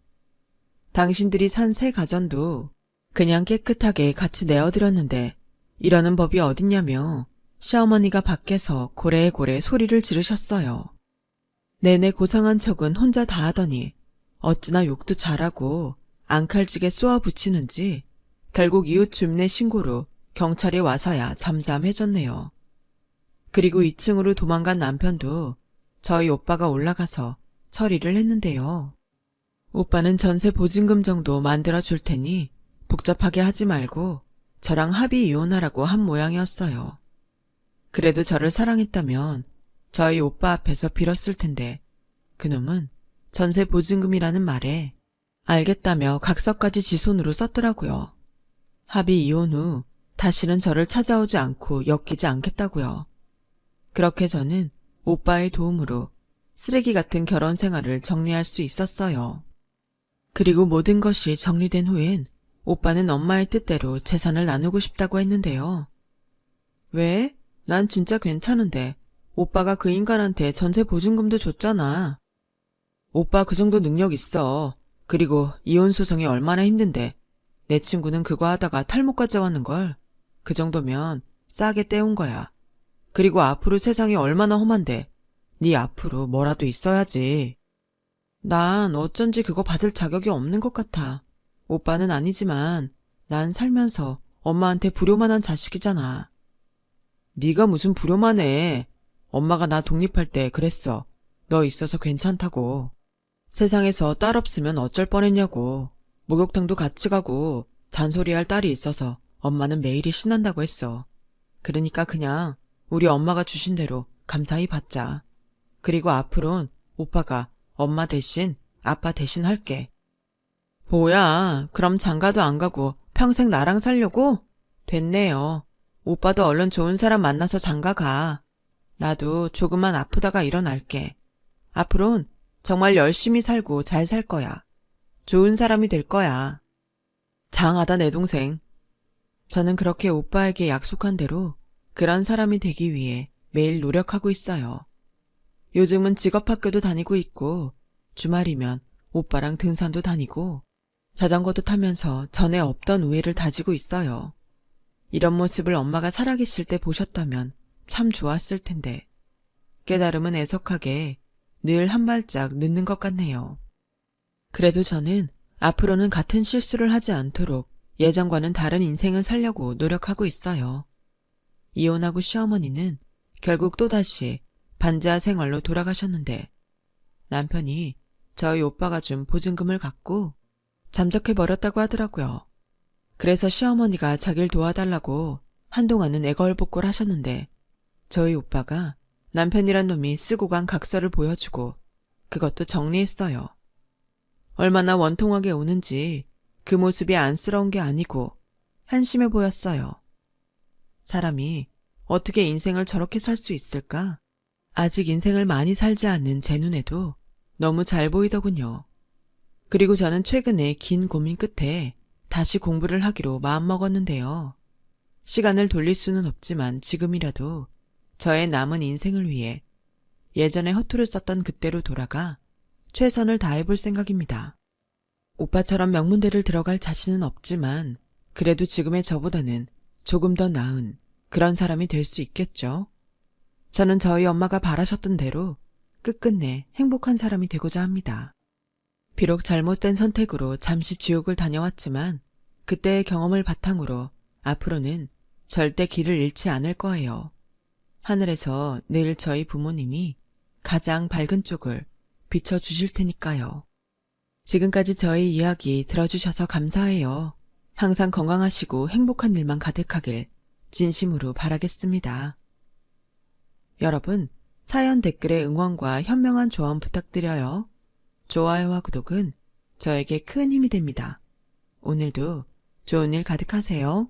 당신들이 산 새 가전도 그냥 깨끗하게 같이 내어드렸는데 이러는 법이 어딨냐며 시어머니가 밖에서 고래고래 소리를 지르셨어요. 내내 고상한 척은 혼자 다 하더니 어찌나 욕도 잘하고 앙칼지게 쏘아붙이는지 결국 이웃 주민의 신고로 경찰이 와서야 잠잠해졌네요. 그리고 2층으로 도망간 남편도 저희 오빠가 올라가서 처리를 했는데요. 오빠는 전세 보증금 정도 만들어줄 테니 복잡하게 하지 말고 저랑 합의 이혼하라고 한 모양이었어요. 그래도 저를 사랑했다면 저희 오빠 앞에서 빌었을 텐데 그놈은 전세 보증금이라는 말에 알겠다며 각서까지 지 손으로 썼더라고요. 합의 이혼 후 다시는 저를 찾아오지 않고 엮이지 않겠다고요. 그렇게 저는 오빠의 도움으로 쓰레기 같은 결혼 생활을 정리할 수 있었어요. 그리고 모든 것이 정리된 후엔 오빠는 엄마의 뜻대로 재산을 나누고 싶다고 했는데요. 왜? 난 진짜 괜찮은데 오빠가 그 인간한테 전세 보증금도 줬잖아. 오빠 그 정도 능력 있어. 그리고 이혼 소송이 얼마나 힘든데 내 친구는 그거 하다가 탈모까지 왔는걸. 그 정도면 싸게 떼운 거야. 그리고 앞으로 세상이 얼마나 험한데 네 앞으로 뭐라도 있어야지. 난 어쩐지 그거 받을 자격이 없는 것 같아. 오빠는 아니지만 난 살면서 엄마한테 불효만한 자식이잖아. 네가 무슨 불효만해. 엄마가 나 독립할 때 그랬어. 너 있어서 괜찮다고. 세상에서 딸 없으면 어쩔 뻔했냐고. 목욕탕도 같이 가고 잔소리할 딸이 있어서 엄마는 매일이 신난다고 했어. 그러니까 그냥 우리 엄마가 주신 대로 감사히 받자. 그리고 앞으론 오빠가 엄마 대신 아빠 대신 할게. 뭐야, 그럼 장가도 안 가고 평생 나랑 살려고? 됐네요. 오빠도 얼른 좋은 사람 만나서 장가 가. 나도 조금만 아프다가 일어날게. 앞으론 정말 열심히 살고 잘 살 거야. 좋은 사람이 될 거야. 장하다 내 동생. 저는 그렇게 오빠에게 약속한 대로 그런 사람이 되기 위해 매일 노력하고 있어요. 요즘은 직업학교도 다니고 있고 주말이면 오빠랑 등산도 다니고 자전거도 타면서 전에 없던 우애를 다지고 있어요. 이런 모습을 엄마가 살아계실 때 보셨다면 참 좋았을 텐데 깨달음은 애석하게 늘 한 발짝 늦는 것 같네요. 그래도 저는 앞으로는 같은 실수를 하지 않도록 예전과는 다른 인생을 살려고 노력하고 있어요. 이혼하고 시어머니는 결국 또다시 반지하 생활로 돌아가셨는데 남편이 저희 오빠가 준 보증금을 갖고 잠적해버렸다고 하더라고요. 그래서 시어머니가 자기를 도와달라고 한동안은 애걸복걸 하셨는데 저희 오빠가 남편이란 놈이 쓰고 간 각서를 보여주고 그것도 정리했어요. 얼마나 원통하게 우는지 그 모습이 안쓰러운 게 아니고 한심해 보였어요. 사람이 어떻게 인생을 저렇게 살 수 있을까? 아직 인생을 많이 살지 않는 제 눈에도 너무 잘 보이더군요. 그리고 저는 최근에 긴 고민 끝에 다시 공부를 하기로 마음먹었는데요. 시간을 돌릴 수는 없지만 지금이라도 저의 남은 인생을 위해 예전에 허투루 썼던 그때로 돌아가 최선을 다해볼 생각입니다. 오빠처럼 명문대를 들어갈 자신은 없지만 그래도 지금의 저보다는 조금 더 나은 그런 사람이 될 수 있겠죠. 저는 저희 엄마가 바라셨던 대로 끝끝내 행복한 사람이 되고자 합니다. 비록 잘못된 선택으로 잠시 지옥을 다녀왔지만 그때의 경험을 바탕으로 앞으로는 절대 길을 잃지 않을 거예요. 하늘에서 늘 저희 부모님이 가장 밝은 쪽을 비춰주실 테니까요. 지금까지 저희 이야기 들어주셔서 감사해요. 항상 건강하시고 행복한 일만 가득하길 진심으로 바라겠습니다. 여러분, 사연 댓글에 응원과 현명한 조언 부탁드려요. 좋아요와 구독은 저에게 큰 힘이 됩니다. 오늘도 좋은 일 가득하세요.